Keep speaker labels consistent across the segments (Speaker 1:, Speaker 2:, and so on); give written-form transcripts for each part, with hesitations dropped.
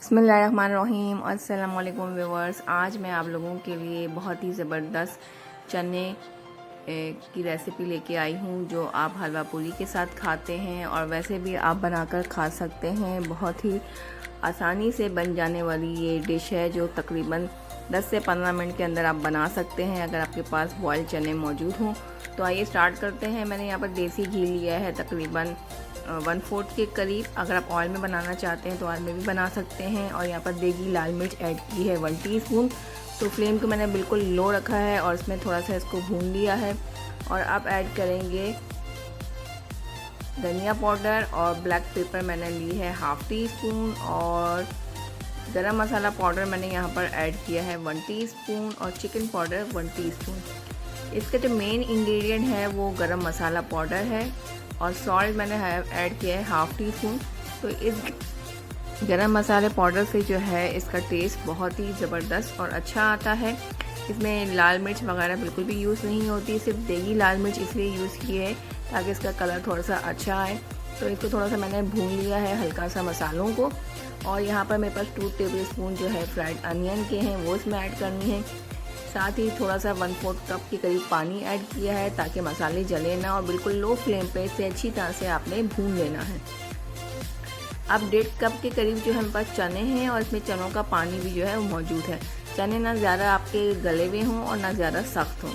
Speaker 1: बिस्मिल्लाहिर्रहमानिर्रहीम। अस्सलाम वालेकुम व्यूअर्स। आज मैं आप लोगों के लिए बहुत ही ज़बरदस्त चने की रेसिपी लेके आई हूँ जो आप हलवा पूरी के साथ खाते हैं और वैसे भी आप बनाकर खा सकते हैं। बहुत ही आसानी से बन जाने वाली ये डिश है जो तकरीबन 10 से 15 मिनट के अंदर आप बना सकते हैं अगर आपके पास बॉयल चने मौजूद हों। तो आइए स्टार्ट करते हैं। मैंने यहाँ पर देसी घी लिया है तकरीबन 1/4 के करीब। अगर आप ऑयल में बनाना चाहते हैं तो ऑयल में भी बना सकते हैं। और यहाँ पर देगी लाल मिर्च ऐड की है 1 टीस्पून। तो फ्लेम को मैंने बिल्कुल लो रखा है और इसमें थोड़ा सा इसको भून लिया है। और अब ऐड करेंगे धनिया पाउडर और ब्लैक पेपर मैंने ली है 1/2 टीस्पून। और गरम मसाला पाउडर मैंने यहाँ पर ऐड किया है 1 टीस्पून और चिकन पाउडर 1 टीस्पून। इसका जो मेन इंग्रेडिएंट है वो गरम मसाला पाउडर है। और सॉल्ट मैंने ऐड किया है 1/2 टीस्पून। तो इस गरम मसाले पाउडर से जो है इसका टेस्ट बहुत ही ज़बरदस्त और अच्छा आता है। इसमें लाल मिर्च वगैरह बिल्कुल भी यूज़ नहीं होती, सिर्फ देगी लाल मिर्च इसलिए यूज़ की है ताकि इसका कलर थोड़ा सा अच्छा आए। तो इसको थोड़ा सा मैंने भून लिया है हल्का सा मसालों को। और यहाँ पर मेरे पास 2 टेबल स्पून जो है फ्राइड अनियन के हैं वो इसमें ऐड करनी है। साथ ही थोड़ा सा 1/4 कप के करीब पानी ऐड किया है ताकि मसाले जले ना। और बिल्कुल लो फ्लेम पे इसे अच्छी तरह से आपने भून लेना है। अब 1.5 कप के करीब जो है हमारे पास चने हैं और इसमें चनों का पानी भी जो है वो मौजूद है। चने ना ज़्यादा आपके गले हुए हों और ना ज़्यादा सख्त हों।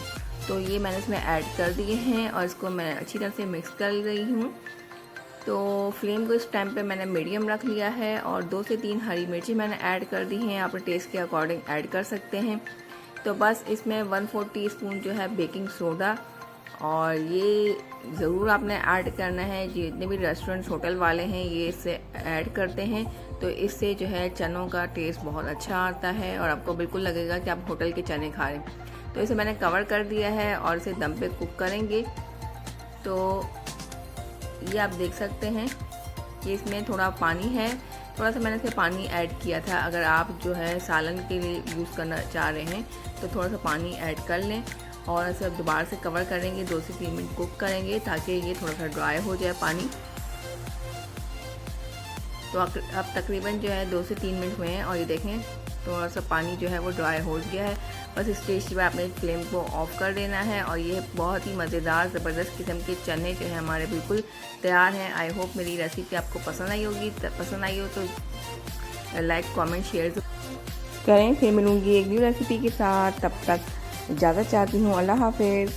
Speaker 1: तो ये मैंने इसमें ऐड कर दिए हैं और इसको मैं अच्छी तरह से मिक्स कर रही हूँ। तो फ्लेम को इस टाइम पे मैंने मीडियम रख लिया है। और 2 से 3 हरी मिर्ची मैंने ऐड कर दी हैं, आप टेस्ट के अकॉर्डिंग ऐड कर सकते हैं। तो बस इसमें 1/4 टीस्पून जो है बेकिंग सोडा और ये ज़रूर आपने ऐड करना है। जितने भी रेस्टोरेंट्स होटल वाले हैं ये इससे ऐड करते हैं। तो इससे जो है चनों का टेस्ट बहुत अच्छा आता है और आपको बिल्कुल लगेगा कि आप होटल के चने खा रहे हैं। तो इसे मैंने कवर कर दिया है और इसे दम पे कुक करेंगे। तो ये आप देख सकते हैं कि इसमें थोड़ा पानी है, थोड़ा सा मैंने इसमें पानी ऐड किया था। अगर आप जो है सालन के लिए यूज़ करना चाह रहे हैं तो थोड़ा सा पानी ऐड कर लें और इसे दोबारा से कवर करेंगे। 2 से 3 मिनट कुक करेंगे ताकि ये थोड़ा सा ड्राई हो जाए पानी। तो अब तकरीबन जो है 2 से 3 मिनट हुए हैं और ये देखें थोड़ा सा पानी जो है वो ड्राई हो गया है। बस इस स्टेज पर आपने फ्लेम को ऑफ कर देना है। और ये बहुत ही मज़ेदार ज़बरदस्त किस्म के चने जो है हमारे बिल्कुल तैयार हैं। आई होप मेरी रेसिपी आपको पसंद आई होगी। पसंद आई हो तो लाइक कमेंट शेयर करें। फिर मिलूँगी एक न्यू रेसिपी के साथ। तब तक इजाज़त चाहती हूँ। अल्लाह हाफिज़।